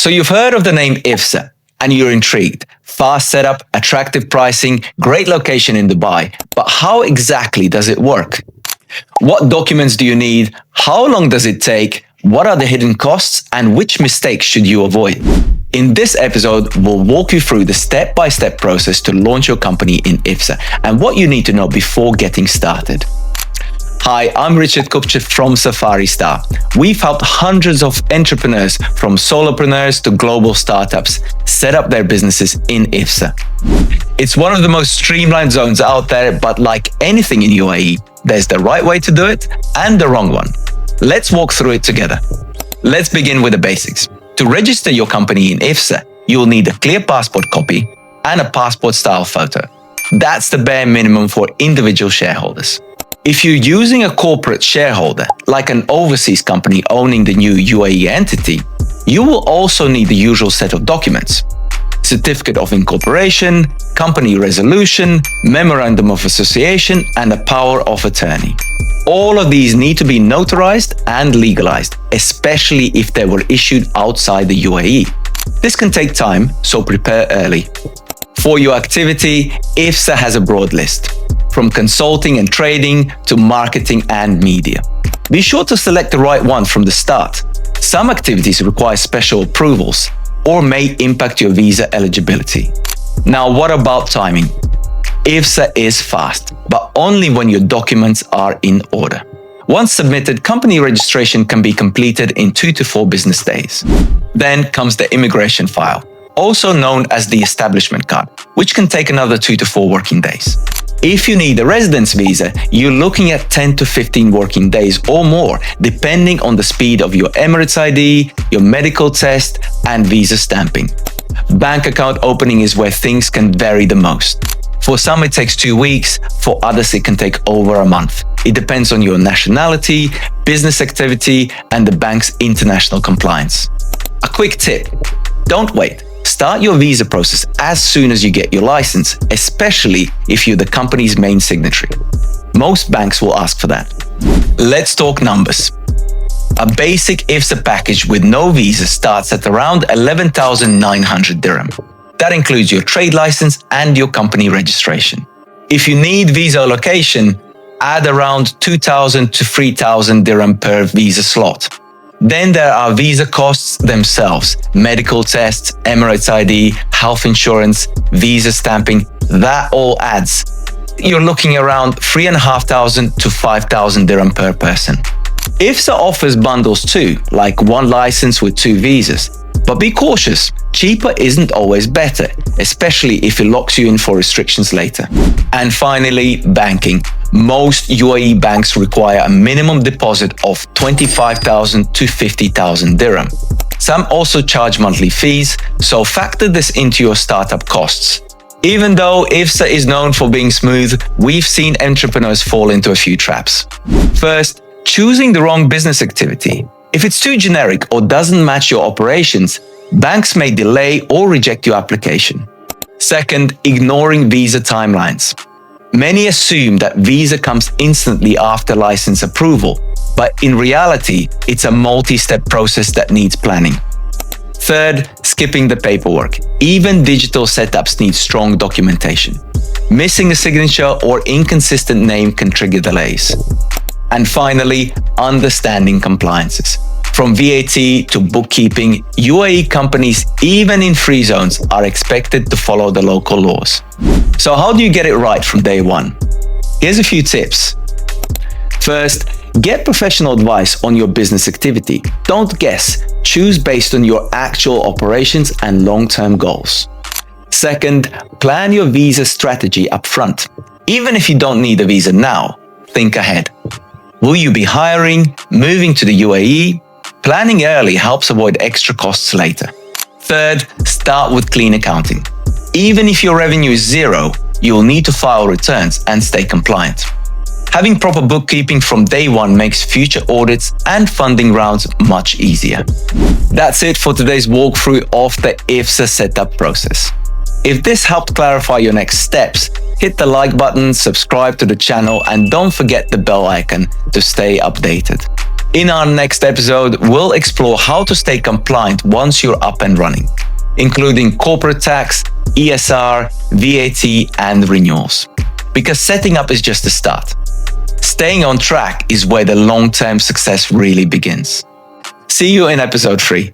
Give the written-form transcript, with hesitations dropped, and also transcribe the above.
So you've heard of the name IFZA and you're intrigued. Fast setup, attractive pricing, great location in Dubai. But how exactly does it work? What documents do you need? How long does it take? What are the hidden costs? And which mistakes should you avoid? In this episode, we'll walk you through the step-by-step process to launch your company in IFZA and what you need to know before getting started. Hi, I'm Richard Kupchev from Safari Star. We've helped hundreds of entrepreneurs, from solopreneurs to global startups, set up their businesses in IFZA. It's one of the most streamlined zones out there, but like anything in UAE, there's the right way to do it and the wrong one. Let's walk through it together. Let's begin with the basics. To register your company in IFZA, you'll need a clear passport copy and a passport-style photo. That's the bare minimum for individual shareholders. If you're using a corporate shareholder, like an overseas company owning the new UAE entity, you will also need the usual set of documents: certificate of incorporation, company resolution, memorandum of association, and a power of attorney. All of these need to be notarized and legalized, especially if they were issued outside the UAE. This can take time, so prepare early. For your activity, IFZA has a broad list, from consulting and trading to marketing and media. Be sure to select the right one from the start. Some activities require special approvals or may impact your visa eligibility. Now, what about timing? IFZA is fast, but only when your documents are in order. Once submitted, company registration can be completed in 2 to 4 business days. Then comes the immigration file, also known as the establishment card, which can take another 2 to 4 working days. If you need a residence visa, you're looking at 10 to 15 working days or more, depending on the speed of your Emirates ID, your medical test, and visa stamping. Bank account opening is where things can vary the most. For some, it takes 2 weeks. For others, it can take over a month. It depends on your nationality, business activity, and the bank's international compliance. A quick tip: don't wait. Start your visa process as soon as you get your license, especially if you're the company's main signatory. Most banks will ask for that. Let's talk numbers. A basic IFZA package with no visa starts at around 11,900 dirham. That includes your trade license and your company registration. If you need visa allocation, add around 2,000 to 3,000 dirham per visa slot. Then there are visa costs themselves: medical tests, Emirates ID, health insurance, visa stamping. That all adds. You're looking around 3,500 to 5,000 dirham per person. IFZA offers bundles too, like one license with 2 visas. But be cautious, cheaper isn't always better, especially if it locks you in for restrictions later. And finally, banking. Most UAE banks require a minimum deposit of 25,000 to 50,000 dirham. Some also charge monthly fees, so factor this into your startup costs. Even though IFZA is known for being smooth, we've seen entrepreneurs fall into a few traps. First, choosing the wrong business activity. If it's too generic or doesn't match your operations, banks may delay or reject your application. Second, ignoring visa timelines. Many assume that visa comes instantly after license approval, but in reality, it's a multi-step process that needs planning. Third, skipping the paperwork. Even digital setups need strong documentation. Missing a signature or inconsistent name can trigger delays. And finally, understanding compliances. From VAT to bookkeeping, UAE companies, even in free zones, are expected to follow the local laws. So how do you get it right from day one? Here's a few tips. First, get professional advice on your business activity. Don't guess. Choose based on your actual operations and long-term goals. Second, plan your visa strategy up front. Even if you don't need a visa now, think ahead. Will you be hiring, moving to the UAE? Planning early helps avoid extra costs later. Third, start with clean accounting. Even if your revenue is zero, you'll need to file returns and stay compliant. Having proper bookkeeping from day one makes future audits and funding rounds much easier. That's it for today's walkthrough of the IFZA setup process. If this helped clarify your next steps, hit the like button, subscribe to the channel, and don't forget the bell icon to stay updated. In our next episode, we'll explore how to stay compliant once you're up and running, including corporate tax, ESR, VAT, and renewals. Because setting up is just the start. Staying on track is where the long-term success really begins. See you in episode 3.